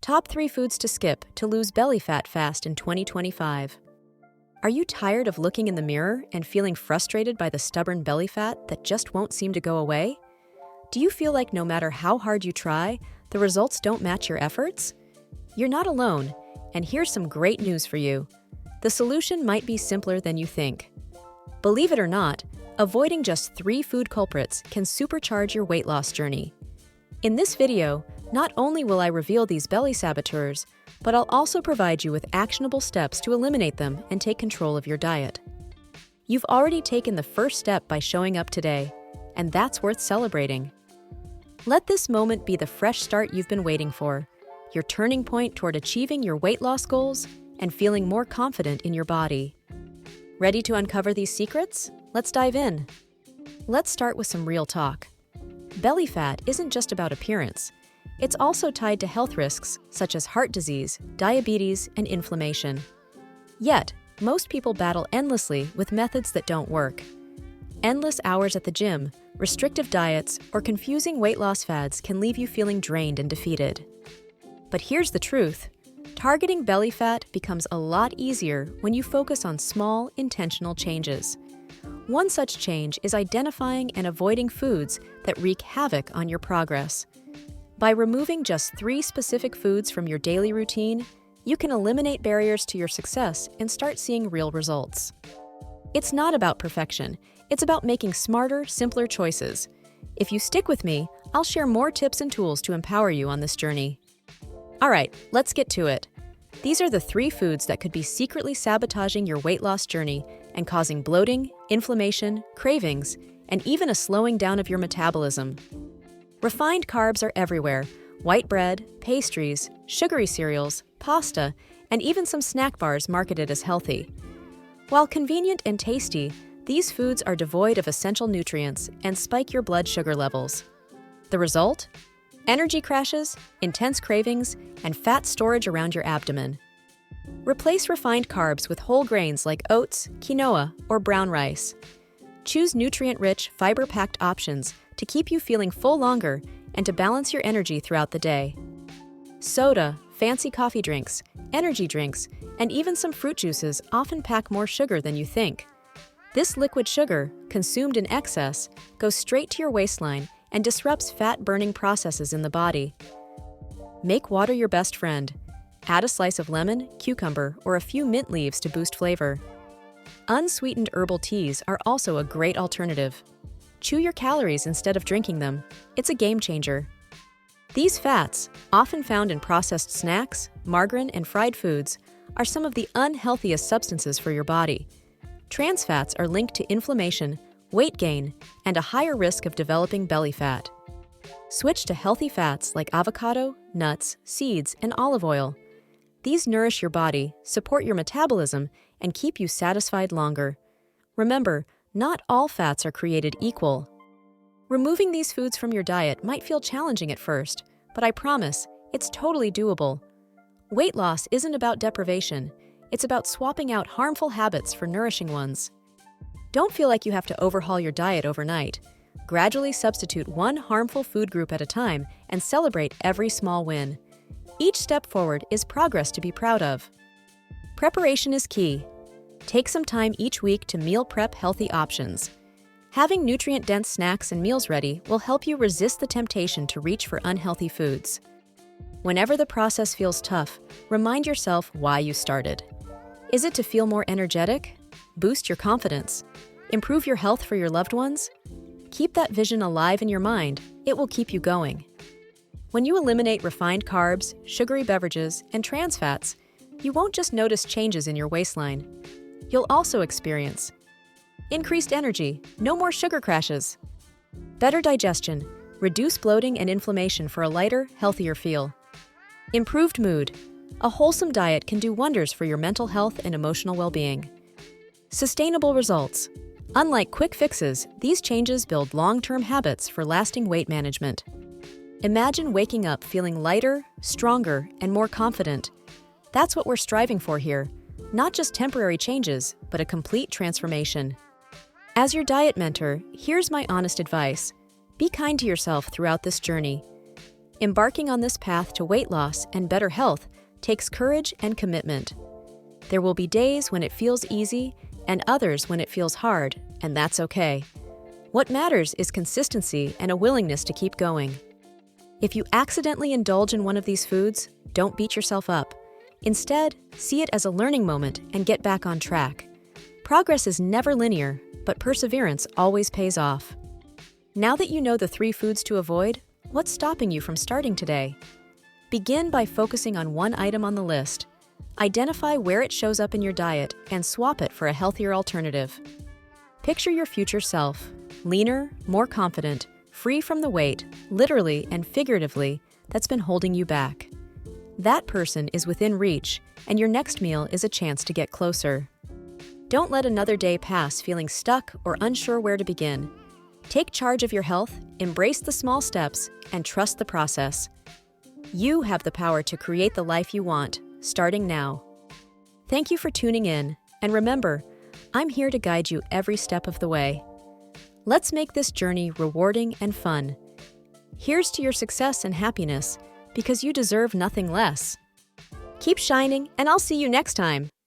Top 3 foods to skip to lose belly fat fast in 2025. Are you tired of looking in the mirror and feeling frustrated by the stubborn belly fat that just won't seem to go away? Do you feel like no matter how hard you try, the results don't match your efforts? You're not alone, and here's some great news for you. The solution might be simpler than you think. Believe it or not, avoiding just 3 food culprits can supercharge your weight loss journey. In this video, not only will I reveal these belly saboteurs, but I'll also provide you with actionable steps to eliminate them and take control of your diet. You've already taken the first step by showing up today, and that's worth celebrating. Let this moment be the fresh start you've been waiting for, your turning point toward achieving your weight loss goals and feeling more confident in your body. Ready to uncover these secrets? Let's dive in. Let's start with some real talk. Belly fat isn't just about appearance. It's also tied to health risks such as heart disease, diabetes, and inflammation. Yet, most people battle endlessly with methods that don't work. Endless hours at the gym, restrictive diets, or confusing weight loss fads can leave you feeling drained and defeated. But here's the truth. Targeting belly fat becomes a lot easier when you focus on small, intentional changes. One such change is identifying and avoiding foods that wreak havoc on your progress. By removing just 3 specific foods from your daily routine, you can eliminate barriers to your success and start seeing real results. It's not about perfection, it's about making smarter, simpler choices. If you stick with me, I'll share more tips and tools to empower you on this journey. Alright, let's get to it. These are the 3 foods that could be secretly sabotaging your weight loss journey and causing bloating, inflammation, cravings, and even a slowing down of your metabolism. Refined carbs are everywhere: white bread, pastries, sugary cereals, pasta, and even some snack bars marketed as healthy. While convenient and tasty, these foods are devoid of essential nutrients and spike your blood sugar levels. The result? Energy crashes, intense cravings, and fat storage around your abdomen. Replace refined carbs with whole grains like oats, quinoa, or brown rice. Choose nutrient-rich, fiber-packed options to keep you feeling full longer and to balance your energy throughout the day. Soda, fancy coffee drinks, energy drinks, and even some fruit juices often pack more sugar than you think. This liquid sugar, consumed in excess, goes straight to your waistline and disrupts fat-burning processes in the body. Make water your best friend. Add a slice of lemon, cucumber, or a few mint leaves to boost flavor. Unsweetened herbal teas are also a great alternative. Chew your calories instead of drinking them. It's a game changer. These fats, often found in processed snacks, margarine, and fried foods, are some of the unhealthiest substances for your body. Trans fats are linked to inflammation, weight gain, and a higher risk of developing belly fat. Switch to healthy fats like avocado, nuts, seeds, and olive oil. These nourish your body, support your metabolism, and keep you satisfied longer. Remember, not all fats are created equal. Removing these foods from your diet might feel challenging at first, but I promise, it's totally doable. Weight loss isn't about deprivation, it's about swapping out harmful habits for nourishing ones. Don't feel like you have to overhaul your diet overnight. Gradually substitute one harmful food group at a time and celebrate every small win. Each step forward is progress to be proud of. Preparation is key. Take some time each week to meal prep healthy options. Having nutrient-dense snacks and meals ready will help you resist the temptation to reach for unhealthy foods. Whenever the process feels tough, remind yourself why you started. Is it to feel more energetic? Boost your confidence? Improve your health for your loved ones? Keep that vision alive in your mind. It will keep you going. When you eliminate refined carbs, sugary beverages, and trans fats, you won't just notice changes in your waistline. You'll also experience increased energy, no more sugar crashes, better digestion, reduced bloating and inflammation for a lighter, healthier feel, improved mood. A wholesome diet can do wonders for your mental health and emotional well-being. Sustainable results. Unlike quick fixes, these changes build long-term habits for lasting weight management. Imagine waking up feeling lighter, stronger, and more confident. That's what we're striving for here. Not just temporary changes, but a complete transformation. As your diet mentor, here's my honest advice. Be kind to yourself throughout this journey. Embarking on this path to weight loss and better health takes courage and commitment. There will be days when it feels easy and others when it feels hard, and that's okay. What matters is consistency and a willingness to keep going. If you accidentally indulge in one of these foods, don't beat yourself up. Instead, see it as a learning moment and get back on track. Progress is never linear, but perseverance always pays off. Now that you know the 3 foods to avoid, what's stopping you from starting today? Begin by focusing on one item on the list. Identify where it shows up in your diet and swap it for a healthier alternative. Picture your future self, leaner, more confident, free from the weight, literally and figuratively, that's been holding you back. That person is within reach, and your next meal is a chance to get closer. Don't let another day pass feeling stuck or unsure where to begin. Take charge of your health, embrace the small steps, and trust the process. You have the power to create the life you want, starting now. Thank you for tuning in, and remember, I'm here to guide you every step of the way. Let's make this journey rewarding and fun. Here's to your success and happiness, because you deserve nothing less. Keep shining, and I'll see you next time.